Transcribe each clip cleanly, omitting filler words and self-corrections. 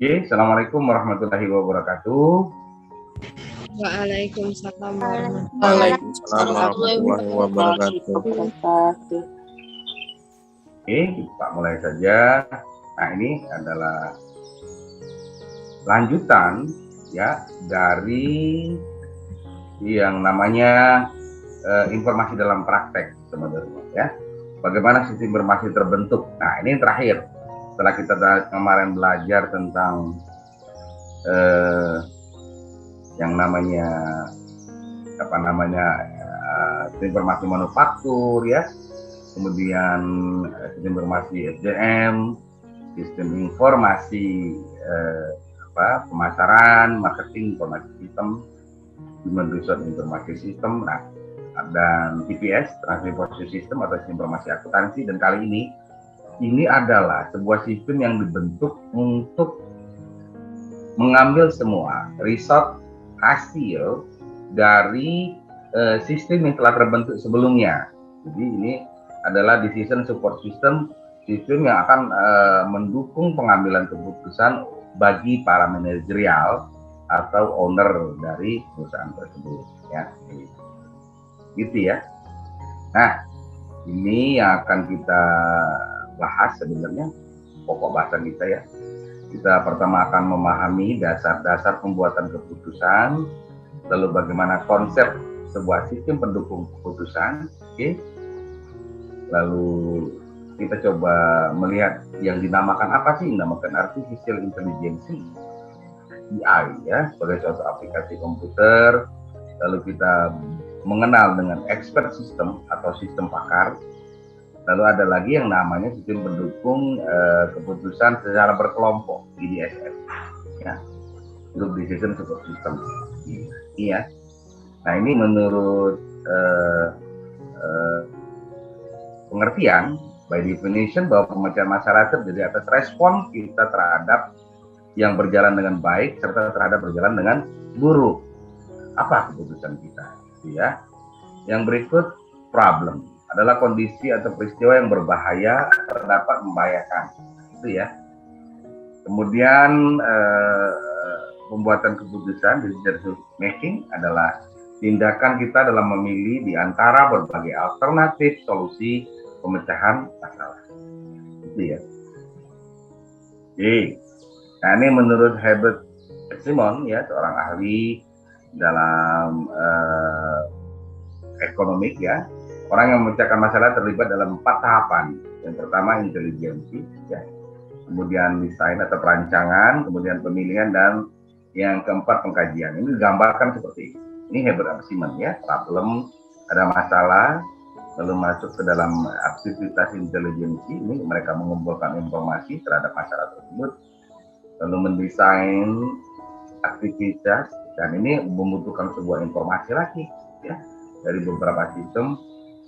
Oke, Assalamualaikum warahmatullahi wabarakatuh. Waalaikumsalam Waalaikumsalam warahmatullahi wabarakatuh. Oke, kita mulai saja. Nah, ini adalah lanjutan ya dari yang namanya informasi dalam praktek sebenarnya ya. Bagaimana sistem informasi terbentuk. Nah, ini yang terakhir. Setelah kita kemarin belajar tentang yang namanya informasi manufaktur ya, kemudian sistem informasi SDM, sistem informasi pemasaran, marketing informasi sistem, human resource informasi sistem, nah, dan TPS, transportation system atau sistem informasi akuntansi. Dan kali ini adalah sebuah sistem yang dibentuk untuk mengambil semua result hasil dari sistem yang telah terbentuk sebelumnya. Jadi ini adalah decision support system, sistem yang akan mendukung pengambilan keputusan bagi para manajerial atau owner dari perusahaan tersebut ya. Gitu ya. Nah, ini yang akan kita bahas sebenarnya pokok bahasan kita ya. Kita pertama akan memahami dasar-dasar pembuatan keputusan, lalu bagaimana konsep sebuah sistem pendukung keputusan, oke? Lalu kita coba melihat yang dinamakan apa sih? Dinamakan artificial intelligence, AI ya, sebagai suatu aplikasi komputer. Lalu kita mengenal dengan expert system atau sistem pakar. Lalu ada lagi yang namanya sistem pendukung keputusan secara berkelompok, IDSS ya, Group Decision Support System. Iya. Nah, ini menurut pengertian by definition bahwa pemecahan masalah terdiri atas respon kita terhadap yang berjalan dengan baik serta terhadap berjalan dengan buruk. Apa keputusan kita? Ya. Yang berikut, problem adalah kondisi atau peristiwa yang berbahaya atau dapat membahayakan, itu ya. Kemudian pembuatan keputusan, decision making, adalah tindakan kita dalam memilih di antara berbagai alternatif solusi pemecahan masalah, itu ya. Oke, nah ini menurut Herbert Simon ya, seorang ahli dalam ekonomik ya. Orang yang memecahkan masalah terlibat dalam 4 tahapan. Yang pertama intelijensi, ya. Kemudian desain atau perancangan, kemudian pemilihan, dan yang keempat pengkajian. Ini digambarkan seperti ini. Ini Herbert Simon ya, problem, ada masalah, lalu masuk ke dalam aktivitas intelijensi. Ini mereka mengumpulkan informasi terhadap masalah tersebut, lalu mendesain aktivitas, dan ini membutuhkan sebuah informasi lagi ya dari beberapa sistem,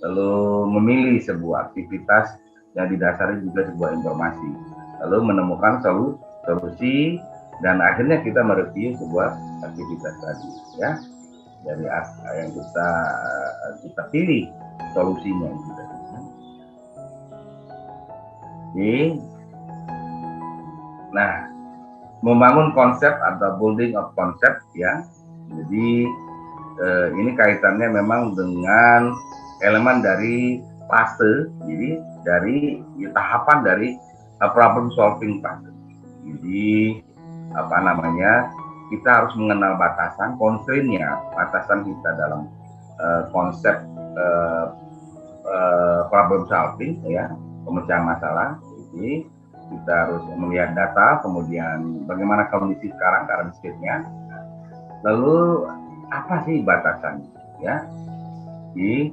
lalu memilih sebuah aktivitas yang didasari juga sebuah informasi, lalu menemukan solusi, dan akhirnya kita mereview sebuah aktivitas tadi ya, dari yang kita pilih solusinya gitu. Oke. Nah, membangun konsep atau building of concept ya. Jadi ini kaitannya memang dengan elemen dari fase, jadi dari tahapan dari problem solving fase. Jadi kita harus mengenal batasan, constraint-nya, batasan kita dalam konsep problem solving ya, pemecahan masalah. Jadi kita harus melihat data, kemudian bagaimana kondisi sekarang, current state-nya, lalu apa sih batasan ya. Di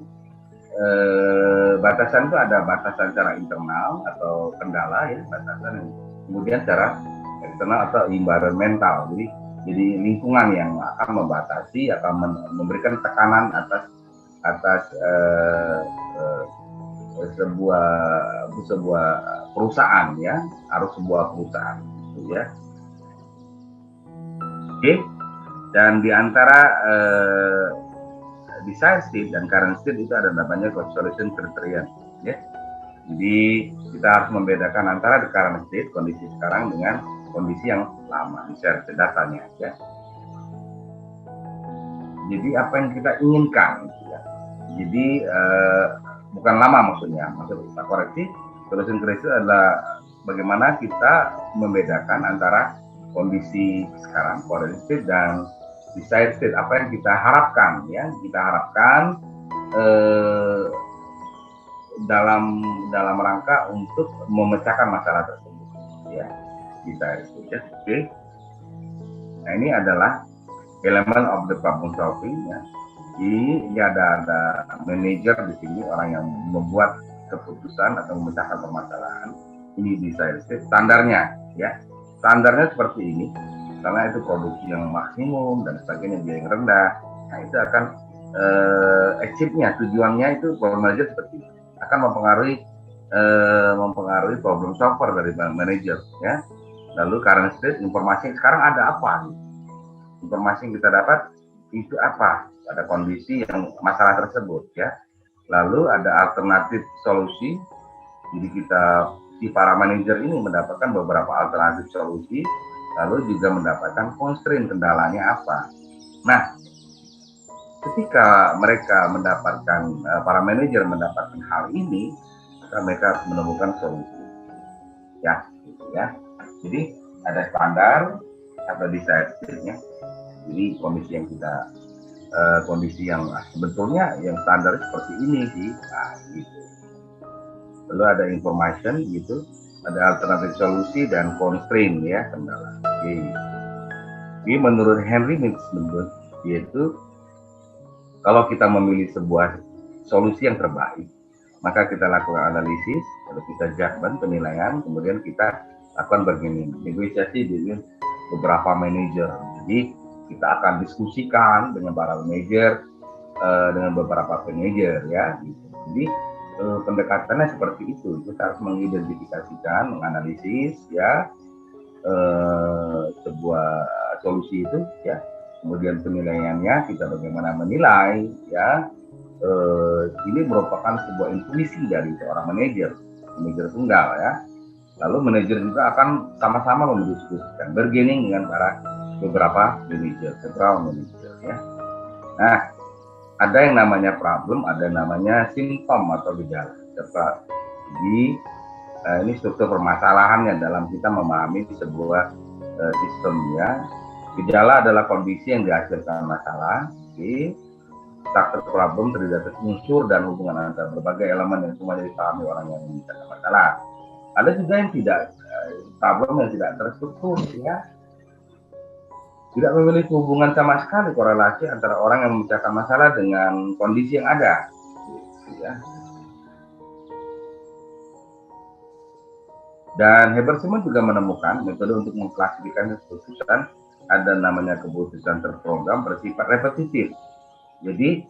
batasan itu ada batasan secara internal atau kendala ya, batasan, kemudian secara eksternal atau environmental, jadi lingkungan yang akan membatasi, akan memberikan tekanan atas sebuah perusahaan ya, harus sebuah perusahaan ya. Oke. Dan di antara desired state dan current state itu ada namanya solution criterion ya. Jadi kita harus membedakan antara the current state, kondisi sekarang, dengan kondisi yang lama, di-share datanya ya. Jadi apa yang kita inginkan ya. Jadi bukan lama maksudnya, maksud kita koreksi, solution krisis adalah bagaimana kita membedakan antara kondisi sekarang, current state, dan desired state, apa yang kita harapkan ya, kita harapkan dalam rangka untuk memecahkan masalah tersebut ya, desired state ya. Oke. Nah, ini adalah elemen of the problem solving ya. Jadi ada manajer di sini, orang yang membuat keputusan atau memecahkan permasalahan. Ini desired state, standarnya ya. Standarnya seperti ini, karena itu produksi yang maksimum dan sebagainya, biaya yang rendah. Nah, itu akan achieve-nya, tujuannya itu problem manager seperti itu. Akan mempengaruhi problem solver dari manager ya. Lalu current state, informasi sekarang ada apa? Informasi yang kita dapat itu apa pada kondisi yang masalah tersebut ya. Lalu ada alternatif solusi. Jadi si para manajer ini mendapatkan beberapa alternatif solusi, lalu juga mendapatkan constraint, kendalanya apa. Nah, ketika mereka mendapatkan, para manajer mendapatkan hal ini, maka mereka menemukan solusi ya, gitu ya. Jadi ada standar, ada desired state-nya. Jadi kondisi yang sebetulnya yang standar seperti ini sih, nah gitu. Lalu ada information gitu, ada alternatif solusi dan constraint ya, kendala. Jadi menurut Henry Mintzberg, yaitu kalau kita memilih sebuah solusi yang terbaik, maka kita lakukan analisis, lalu kita judgment, penilaian, kemudian kita lakukan bargaining, negosiasi dengan beberapa manajer. Jadi kita akan diskusikan dengan para manajer, dengan beberapa manajer ya. Gitu. Jadi pendekatannya seperti itu. Kita harus mengidentifikasikan, menganalisis ya sebuah solusi itu ya. Kemudian penilaiannya kita bagaimana menilai ya. Ini merupakan sebuah intuisi dari seorang manajer tunggal ya. Lalu manajer juga akan sama-sama mendiskusikan, bargaining dengan para beberapa manajer, several manajer ya. Nah, ada yang namanya problem, ada yang namanya simptom atau gejala. Jadi ini struktur permasalahannya dalam kita memahami sebuah sistem ya. Gejala adalah kondisi yang dihasilkan masalah. Jadi struktur problem terdiri atas unsur dan hubungan antara berbagai elemen yang semuanya dipahami orang yang memecahkan masalah. Ada juga yang problem yang tidak terstruktur ya. Tidak memiliki hubungan sama sekali korelasi antara orang yang memecahkan masalah dengan kondisi yang ada. Ya. Dan Haber-Simon juga menemukan metode untuk mengklasifikasi keputusan, ada namanya keputusan terprogram bersifat repetitif. Jadi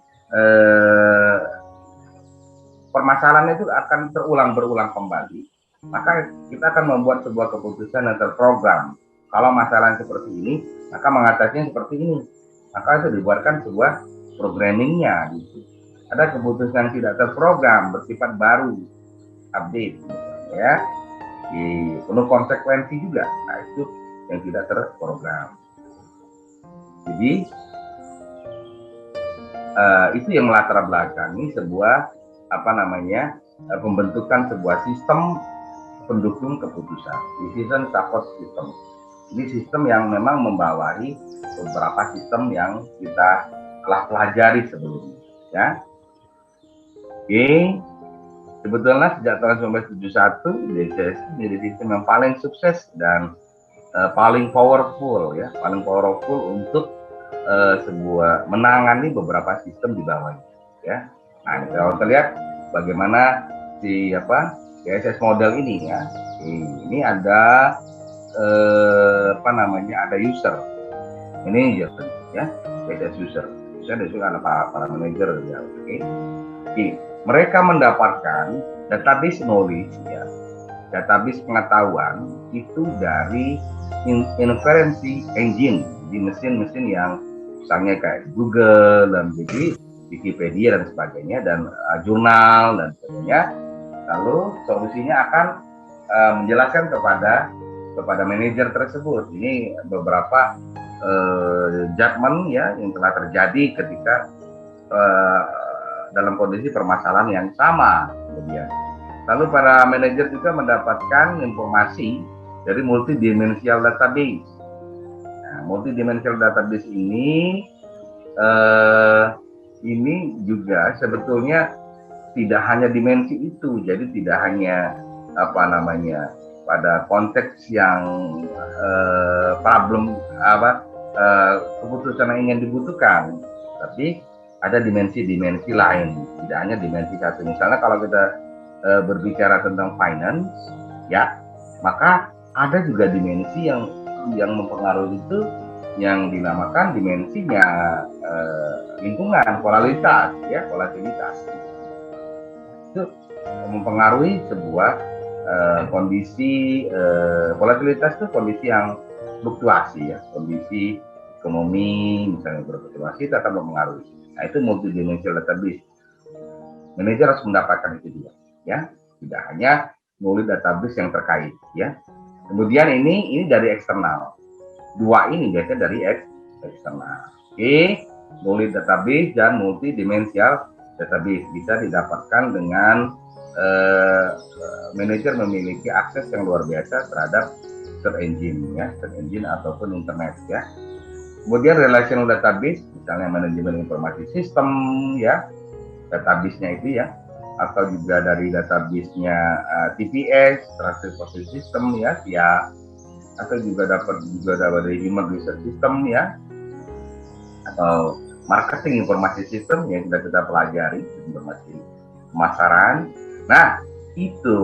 permasalahan itu akan berulang kembali. Maka kita akan membuat sebuah keputusan yang terprogram. Kalau masalah seperti ini, maka mengatasinya seperti ini. Maka itu dibuatkan sebuah programmingnya gitu. Ada keputusan tidak terprogram bersifat baru, update ya. Penuh konsekuensi juga. Nah, itu yang tidak terprogram. Jadi itu yang melatar belakangi sebuah pembentukan sebuah sistem pendukung keputusan, decision support system. Ini sistem yang memang membawahi beberapa sistem yang kita telah pelajari sebelumnya ya. Oke. Sebetulnya sejak tahun 1971 DCS menjadi sistem yang paling sukses dan paling powerful untuk sebuah menangani beberapa sistem di bawahnya ya. Nah, kalau kita lihat bagaimana DCS model ini ya. Ini ada ada user, manager ya, DCS user. Ada juga para manager ya. Oke. Mereka mendapatkan database knowledge ya, database pengetahuan itu dari inferensi engine di mesin-mesin yang misalnya kayak Google dan jadi Wikipedia dan sebagainya dan jurnal dan sebagainya. Lalu solusinya akan menjelaskan kepada kepada manajer tersebut. Ini beberapa judgment ya yang telah terjadi ketika dalam kondisi permasalahan yang sama. Kemudian, lalu para manajer juga mendapatkan informasi dari multidimensional database. Nah, multidimensional database ini juga sebetulnya tidak hanya dimensi itu, jadi tidak hanya pada konteks yang problem keputusan yang ingin dibutuhkan, tapi ada dimensi-dimensi lain, tidak hanya dimensi satu. Misalnya kalau kita berbicara tentang finance, ya, maka ada juga dimensi yang mempengaruhi itu yang dinamakan dimensinya lingkungan, volatilitas, ya, volatilitas. Itu mempengaruhi sebuah kondisi volatilitas itu kondisi yang fluktuasi, ya, kondisi ekonomi misalnya berfluktuasi tetap mempengaruhi. Nah, itu multidimensional database. Manajer harus mendapatkan itu juga, ya, tidak hanya nulis database yang terkait, ya. Kemudian ini dari eksternal. Dua ini biasanya dari eksternal. Oke, nulis database dan multidimensional database bisa didapatkan dengan manajer memiliki akses yang luar biasa terhadap search engine, ya, search engine ataupun internet, ya. Kemudian relational database, misalnya manajemen informasi sistem, ya, database-nya itu, ya, atau juga dari database-nya TPS, transportation system, ya, atau juga dapat dari human resource system, ya, atau marketing informasi sistem yang sudah kita pelajari, informasi pemasaran. Nah, itu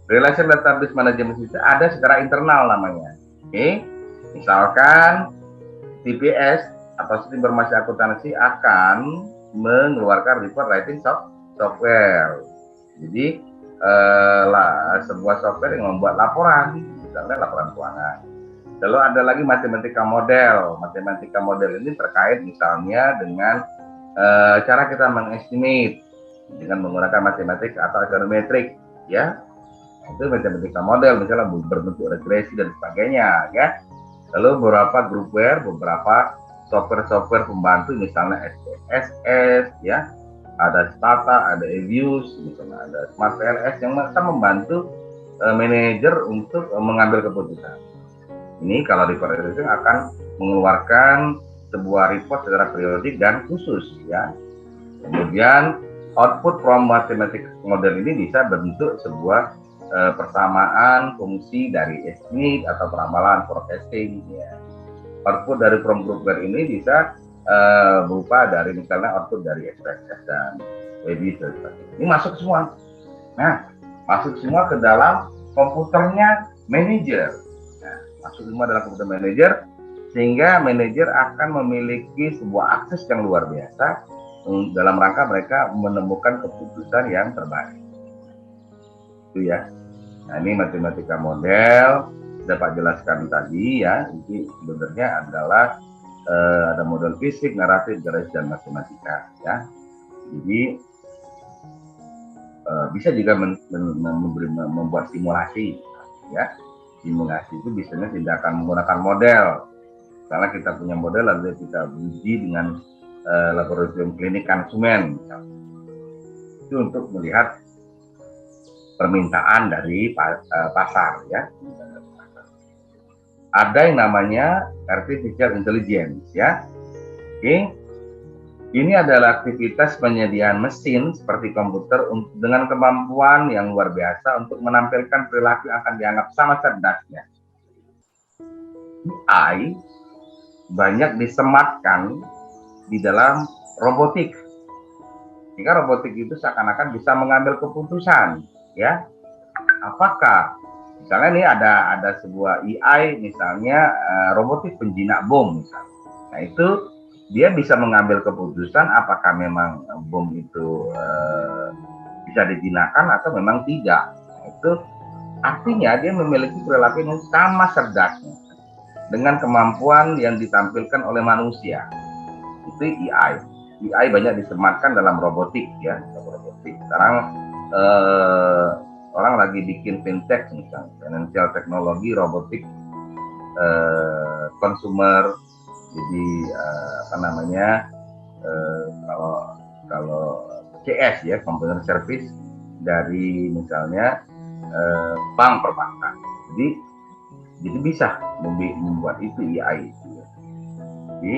relational database management itu ada secara internal namanya. Oke, misalkan TPS atau sistem informasi akuntansi akan mengeluarkan report writing software. Jadi sebuah software yang membuat laporan, misalnya laporan keuangan. Lalu ada lagi matematika model. Matematika model ini terkait misalnya dengan cara kita mengestimate dengan menggunakan matematik atau ekonometrik, ya. Itu matematika model, misalnya berbentuk regresi dan sebagainya, ya. Lalu beberapa groupware, beberapa software pembantu, misalnya SPSS, ya, ada Stata, ada Evius, misalnya ada Smart PLS yang akan membantu manajer untuk mengambil keputusan. Ini kalau report itu akan mengeluarkan sebuah report secara periodik dan khusus, ya. Kemudian output from mathematics model ini bisa bentuk sebuah persamaan fungsi dari estimate atau peramalan forecasting, ya. Output dari from groupware ini bisa berupa dari misalnya output dari SPSS dan WebIS. Ini masuk semua. Nah, masuk semua ke dalam komputernya manajer. Nah, masuk semua dalam komputer manajer, sehingga manajer akan memiliki sebuah akses yang luar biasa dalam rangka mereka menemukan keputusan yang terbaik. Itu, ya. Nah, ini matematika model sudah Pak jelaskan tadi, ya. Ini sebenarnya adalah ada model fisik, naratif, garis, dan matematika, ya. Jadi bisa juga membuat simulasi, ya. Simulasi itu biasanya tidak akan menggunakan model. Karena kita punya model lalu kita uji dengan laboratorium klinik konsumen, itu untuk melihat permintaan dari pasar, ya. Ada yang namanya artificial intelligence, ya. Oke. Ini adalah aktivitas penyediaan mesin seperti komputer dengan kemampuan yang luar biasa untuk menampilkan perilaku yang akan dianggap sama cerdasnya. AI banyak disematkan di dalam robotik. Sehingga robotik itu seakan-akan bisa mengambil keputusan, ya. Apakah misalnya ini ada sebuah AI misalnya robotik penjinak bom misalnya. Nah, itu dia bisa mengambil keputusan apakah memang bom itu bisa dijinakkan atau memang tidak. Nah, itu artinya dia memiliki perilaku yang sama cerdasnya dengan kemampuan yang ditampilkan oleh manusia. Itu AI. AI banyak disematkan dalam robotik, ya. Robotik. Sekarang orang lagi bikin fintech misalnya, financial technology, robotik, consumer, jadi apa namanya, kalau kalau CS ya, computer service dari misalnya bank perbankan. Jadi bisa membuat itu AI itu. Jadi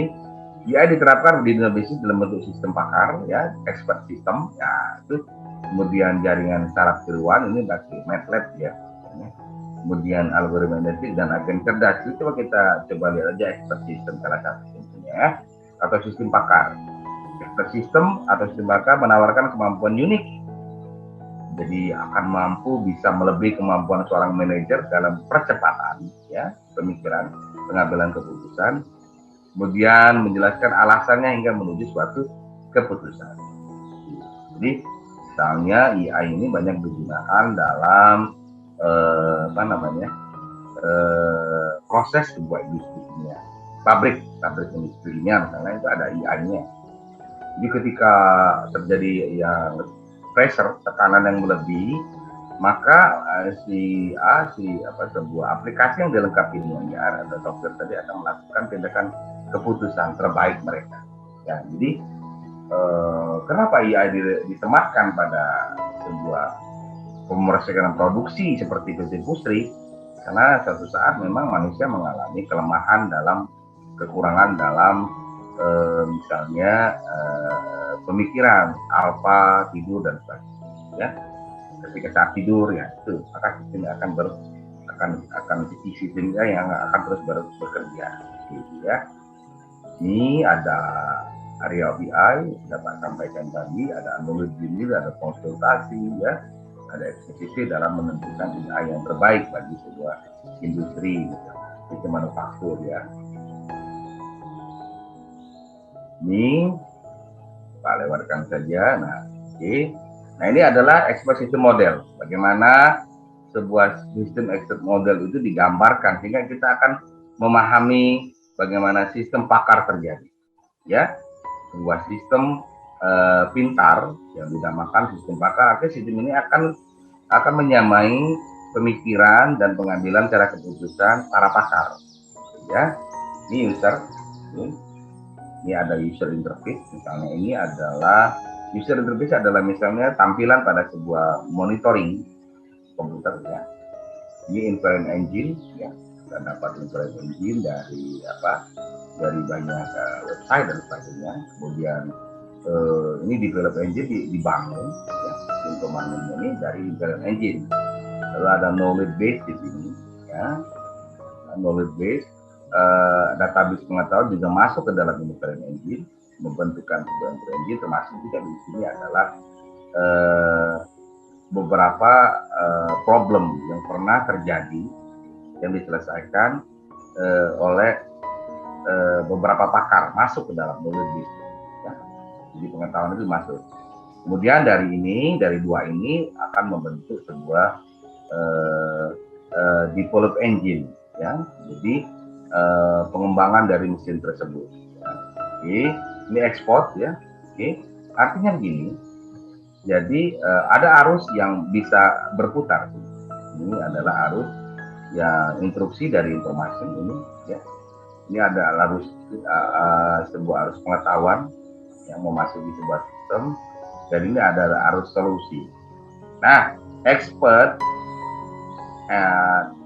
AI diterapkan di dunia bisnis dalam bentuk sistem pakar ya, expert system ya, itu kemudian jaringan saraf tiruan ini pakai MATLAB ya, kemudian algoritma detektif dan agen cerdas. Itu coba kita lihat aja expert system salah satu contohnya ya, atau sistem pakar. Expert system atau sistem pakar menawarkan kemampuan unik, jadi akan mampu bisa melebihi kemampuan seorang manajer dalam percepatan ya pemikiran, pengambilan keputusan, kemudian menjelaskan alasannya hingga menuju suatu keputusan. Jadi misalnya AI ini banyak digunakan dalam proses sebuah industrinya, pabrik industrinya misalnya itu ada AI-nya. Jadi ketika terjadi yang pressure, tekanan yang melebihi, maka sebuah aplikasi yang dilengkapi dengan AI atau software tadi akan melakukan tindakan keputusan terbaik mereka. Ya, jadi kenapa AI disematkan pada sebuah pemrosesan produksi seperti industri? Karena suatu saat memang manusia mengalami kelemahan dalam kekurangan dalam misalnya pemikiran, alfa, tidur dan sebagainya. Ya, ketika saat tidur ya itu maka sistem akan sistemnya yang akan terus bekerja, gitu ya. Ini ada area BI dapat sampaikan tadi, ada knowledge engineer, ada konsultasi ya, ada eksekusi dalam menentukan AI yang terbaik bagi sebuah industri, itu manufaktur ya. Ini Pak lewatkan saja. Nah, nah ini adalah expert system model. Bagaimana sebuah sistem expert model itu digambarkan sehingga kita akan memahami bagaimana sistem pakar terjadi. Ya, sebuah sistem pintar yang dinamakan sistem pakar. Artinya sistem ini akan menyamai pemikiran dan pengambilan cara keputusan para pakar. Ya, ini user. Ini ada user interface, misalnya ini adalah user interface adalah misalnya tampilan pada sebuah monitoring komputer ya. Ini inference engine ya, kita dapat inference engine dari banyak website dan sebagainya. Kemudian ini develop engine dibangun ya, pembangunannya ini dari inference engine. Lalu ada knowledge base di sini ya, knowledge base. Database pengetahuan juga masuk ke dalam inference engine, membentukkan sebuah inference engine, termasuk juga di sini adalah beberapa problem yang pernah terjadi yang diselesaikan oleh beberapa pakar masuk ke dalam knowledge base. Ya. Jadi pengetahuan itu masuk. Kemudian dari dua ini akan membentuk sebuah develop engine ya. Jadi pengembangan dari mesin tersebut. Ya. Oke, ini ekspor ya. Oke, artinya begini. Jadi ada arus yang bisa berputar. Ini adalah arus yang instruksi dari informasi ini. Ya. Ini ada arus sebuah arus pengetahuan yang memasuki sebuah sistem. Dan ini adalah arus solusi. Nah, expert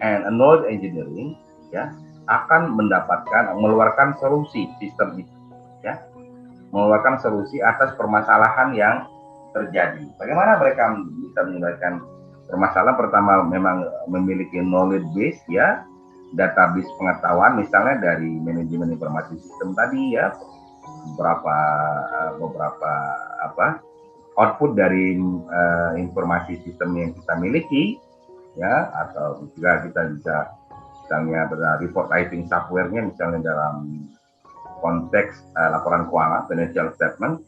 and knowledge engineering ya akan mengeluarkan solusi sistem itu ya, mengeluarkan solusi atas permasalahan yang terjadi. Bagaimana mereka bisa menyelesaikan permasalahan? Pertama memang memiliki knowledge base ya, database pengetahuan misalnya dari manajemen informasi sistem tadi ya, beberapa output dari informasi sistem yang kita miliki ya, atau juga kita bisa misalnya report writing software-nya misalnya dalam konteks laporan keuangan, financial statement.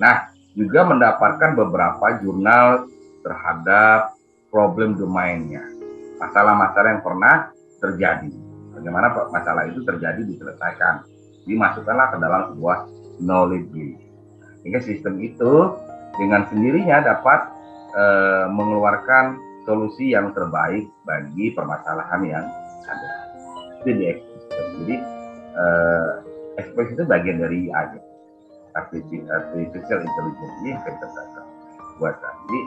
Nah, juga mendapatkan beberapa jurnal terhadap problem domainnya, masalah-masalah yang pernah terjadi. Bagaimana masalah itu terjadi diselesaikan, dimasukkanlah ke dalam sebuah knowledge base. Sehingga sistem itu dengan sendirinya dapat mengeluarkan solusi yang terbaik bagi permasalahan yang ada. Itu di ekosistem. Jadi ekosistem itu bagian dari AI, artificial intelligence, ini kecerdasan buatan. Jadi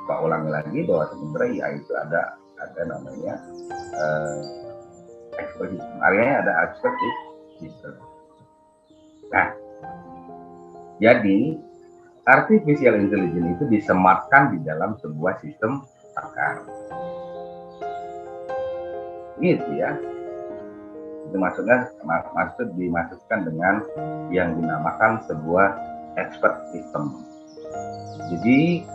Pak ulangi lagi bahwa sebenarnya AI itu ada namanya ekosistem. Areanya ada abstract system. Nah, jadi artificial intelligence itu disematkan di dalam sebuah sistem akar. Gitu ya. Itu maksudnya dimasukkan dengan yang dinamakan sebuah expert system. Jadi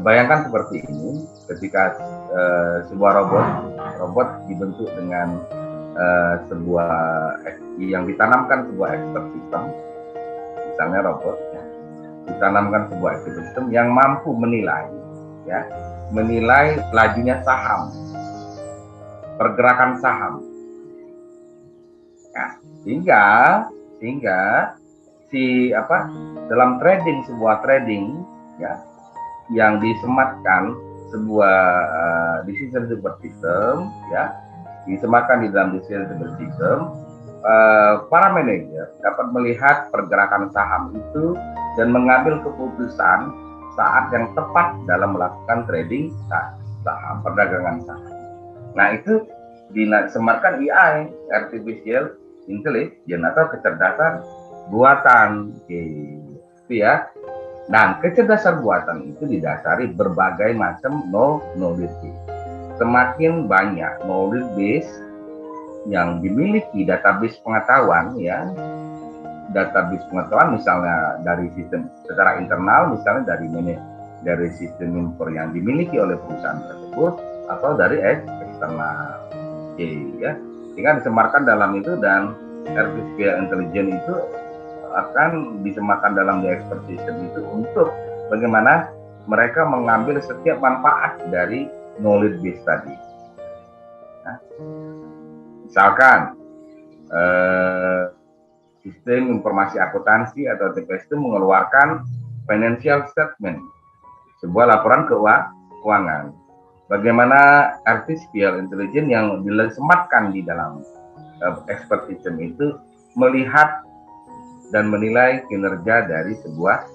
bayangkan seperti ini, ketika sebuah robot dibentuk dengan sebuah yang ditanamkan sebuah expert system, misalnya robot ditanamkan sebuah expert system yang mampu menilai lajunya saham, pergerakan saham. Nah, sehingga dalam sebuah trading ya, yang disematkan sebuah decision support system ya, disematkan di dalam decision support system, para manajer dapat melihat pergerakan saham itu dan mengambil keputusan saat yang tepat dalam melakukan trading saham, perdagangan saham. Nah, itu disematkan AI, artificial intelligence atau kecerdasan buatan, gitu ya. Dan kecerdasan buatan itu didasari berbagai macam knowledge base. Semakin banyak knowledge base yang dimiliki database pengetahuan ya, database pengetahuan misalnya dari sistem secara internal, misalnya dari sistem impor yang dimiliki oleh perusahaan tersebut atau dari eksternal, ya, sehingga disematkan dalam itu, dan artificial intelligence itu akan disematkan dalam the expert system itu untuk bagaimana mereka mengambil setiap manfaat dari knowledge base tadi. Nah, misalkan sistem informasi akuntansi atau TPS itu mengeluarkan financial statement, sebuah laporan keuangan. Bagaimana artificial intelligence yang disematkan di dalam expert system itu melihat dan menilai kinerja dari sebuah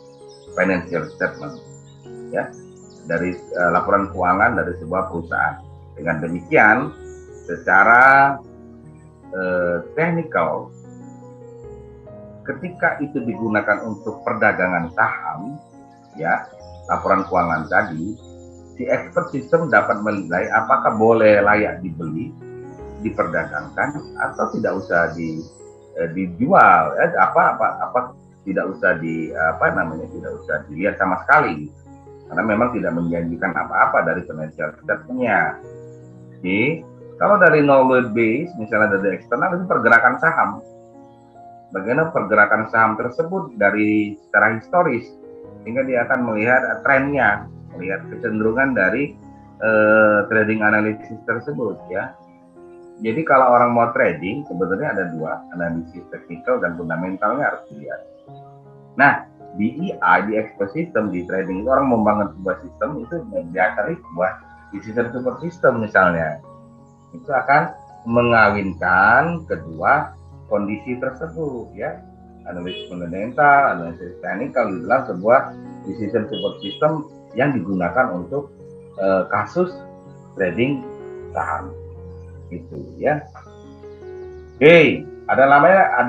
financial statement, ya, dari laporan keuangan dari sebuah perusahaan. Dengan demikian, secara teknikal, ketika itu digunakan untuk perdagangan saham, ya, laporan keuangan tadi, si expert system dapat menilai apakah boleh layak dibeli, diperdagangkan, atau tidak usah dijual, apa tidak usah tidak usah dilihat sama sekali, karena memang tidak menjanjikan apa-apa dari financial statement-nya. Jadi kalau dari knowledge base, misalnya dari eksternal, itu pergerakan saham, bagaimana pergerakan saham tersebut dari secara historis, sehingga dia akan melihat trennya, melihat kecenderungan dari trading analisis tersebut ya. Jadi kalau orang mau trading, sebenarnya ada dua, analisis teknikal dan fundamentalnya harus dilihat. Nah, di AI, di expert system, di trading itu orang membangun sebuah sistem itu mendasari sebuah decision support system misalnya. Itu akan mengawinkan kedua kondisi tersebut ya. Analisis fundamental, analisis teknikal di dalam sebuah decision support system yang digunakan untuk kasus trading saham. Itu ya. Oke, ada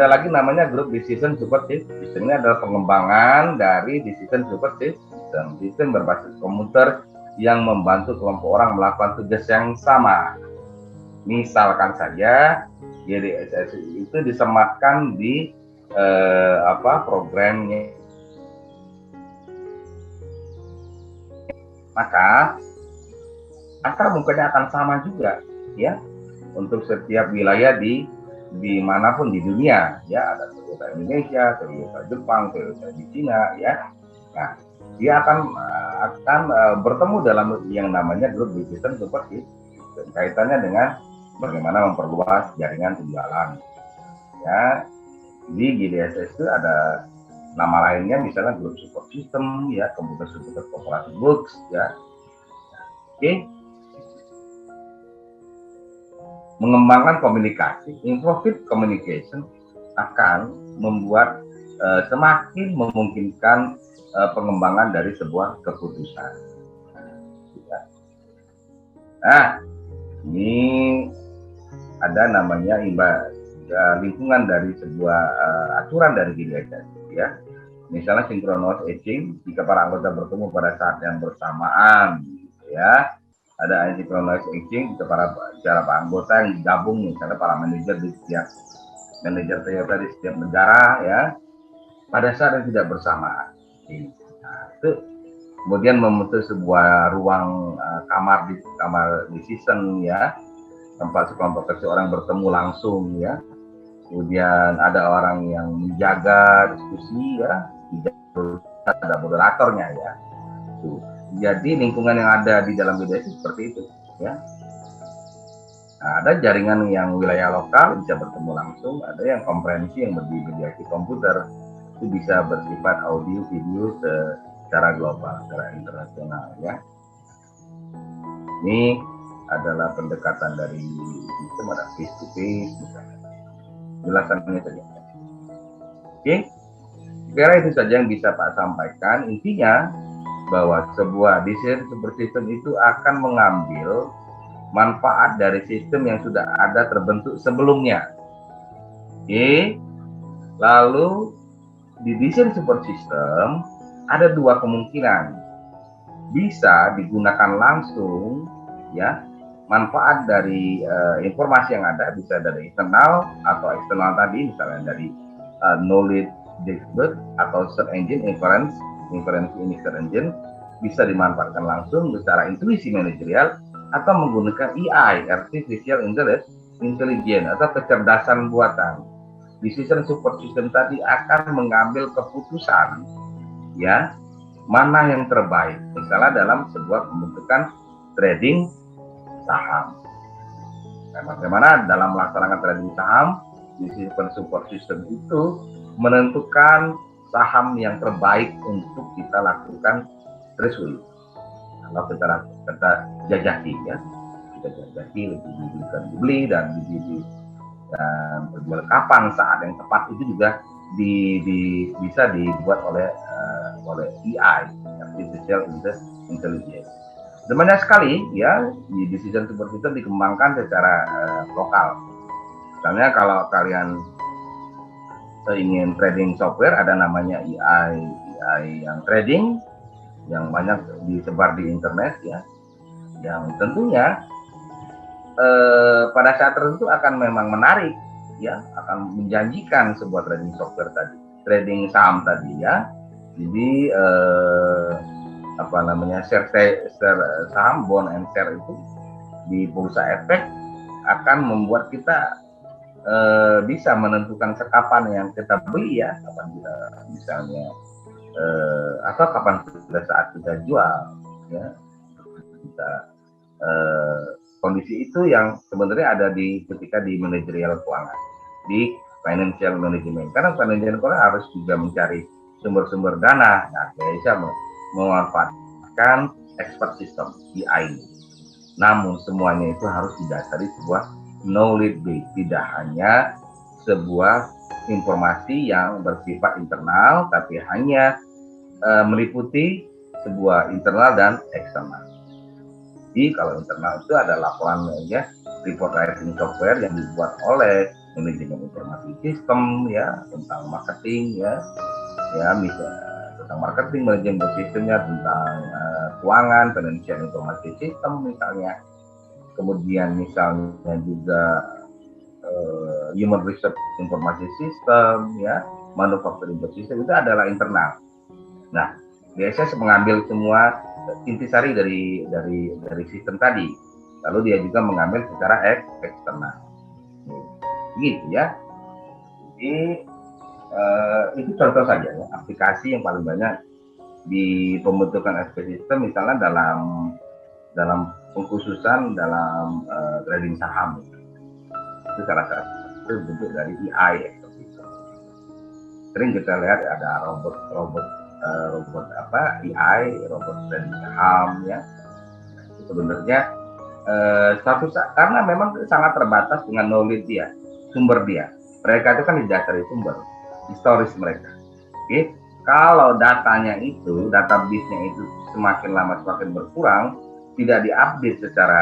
lagi namanya group decision support system. Ini adalah pengembangan dari decision support system, sistem berbasis komputer yang membantu kelompok orang melakukan tugas yang sama. Misalkan saja JDSS itu disematkan di programnya, maka angka mungkin akan sama juga ya untuk setiap wilayah di manapun di dunia ya. Ada Toyota Indonesia, Toyota Jepang, Toyota di Cina ya. Nah, dia akan bertemu dalam yang namanya group decision support system, kaitannya dengan bagaimana memperluas jaringan penjualan ya. Di GDSS itu ada nama lainnya, misalnya group support system ya, computer support corporate books ya. Oke. mengembangkan komunikasi, improve communication akan membuat semakin memungkinkan pengembangan dari sebuah keputusan. Nah, ini ada namanya lingkungan dari sebuah aturan dari GDSS, ya. Misalnya synchronous aging, jika para anggota bertemu pada saat yang bersamaan, ya. Ada asynchronous aging jika para anggota yang digabung, misalnya para manajer di setiap Toyota di setiap negara, ya, pada saat yang tidak bersamaan. Nah, itu kemudian membentuk sebuah ruang kamar decision, ya, tempat sekelompok orang bertemu langsung, ya. Kemudian ada orang yang menjaga diskusi, ya, ada moderatornya, ya. Tuh. Jadi lingkungan yang ada di dalam BDS seperti itu, ya. Nah, ada jaringan yang wilayah lokal bisa bertemu langsung, ada yang konferensi yang bermediasi komputer, itu bisa bersifat audio video secara global, secara internasional, ya. Ini adalah pendekatan dari sistem, ada face to face, misalnya. Jelasannya saja. Oke, kira itu saja yang bisa Pak sampaikan. Intinya bahwa sebuah desain super system itu akan mengambil manfaat dari sistem yang sudah ada terbentuk sebelumnya. Oke, lalu di desain super system ada dua kemungkinan, bisa digunakan langsung, ya, manfaat dari informasi yang ada bisa dari internal atau eksternal tadi, misalnya dari knowledge dashboard atau search engine, inference engine bisa dimanfaatkan langsung secara intuisi manajerial atau menggunakan AI, artificial intelligence atau kecerdasan buatan. Decision support system tadi akan mengambil keputusan, ya, mana yang terbaik, misalnya dalam sebuah pembentukan trading saham. Nah, bagaimana dalam melaksanakan trading saham, decision support system itu menentukan saham yang terbaik untuk kita lakukan threshold. Kalau kita jajaki, ya, kita jajaki lebih dibeli dan berjual kapan saat yang tepat, itu juga bisa dibuat oleh AI, artificial intelligence. Dan banyak sekali, ya, di decision support system dikembangkan secara lokal. Misalnya kalau kalian ingin trading software, ada namanya AI yang trading yang banyak disebar di internet, ya, yang tentunya pada saat tertentu akan memang menarik, ya, akan menjanjikan sebuah trading software tadi, trading saham tadi, ya. Jadi share saham, bond and share itu di bursa efek akan membuat kita bisa menentukan kapan yang kita beli, ya, kapan kita misalnya atau kapan pada saat kita jual, ya. Kita kondisi itu yang sebenarnya ada ketika di manajerial keuangan, di financial management, karena financial keuangan harus juga mencari sumber-sumber dana. Nah, bisa memanfaatkan expert system AI. Namun semuanya itu harus didasari sebuah knowledge base, tidak hanya sebuah informasi yang bersifat internal, tapi hanya meliputi sebuah internal dan eksternal. Jadi kalau internal itu ada laporan, ya, report writing software yang dibuat oleh manajemen informasi sistem, ya, tentang marketing, ya, misalnya tentang marketing, manajemen sistemnya, tentang keuangan, financial informasi sistem misalnya. Kemudian misalnya juga human research informasi sistem, ya, manufacturing system, itu adalah internal. Nah, BSS mengambil semua intisari dari sistem tadi, lalu dia juga mengambil secara eksternal, gitu, ya. Jadi itu contoh saja, ya, aplikasi yang paling banyak di pembentukan SP system, misalnya dalam pengkhususan dalam trading saham. Itu salah satu bentuk dari AI. Sering kita lihat ada robot AI, robot trading saham, ya. Itu sebenarnya karena memang sangat terbatas dengan knowledge dia, sumber dia. Mereka itu kan didasari sumber historis mereka. Oke, kalau datanya itu, database-nya itu semakin lama semakin berkurang, tidak diupdate secara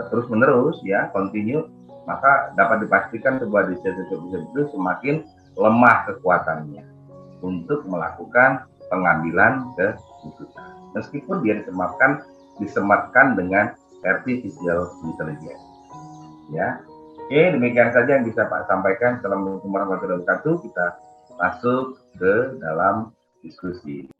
terus menerus ya, continue, maka dapat dipastikan sebuah decision itu semakin lemah kekuatannya untuk melakukan pengambilan keputusan. Meskipun dia disematkan dengan artificial intelligence. Ya, oke, demikian saja yang bisa Pak sampaikan. Assalamualaikum warahmatullahi wabarakatuh. Kita masuk ke dalam diskusi.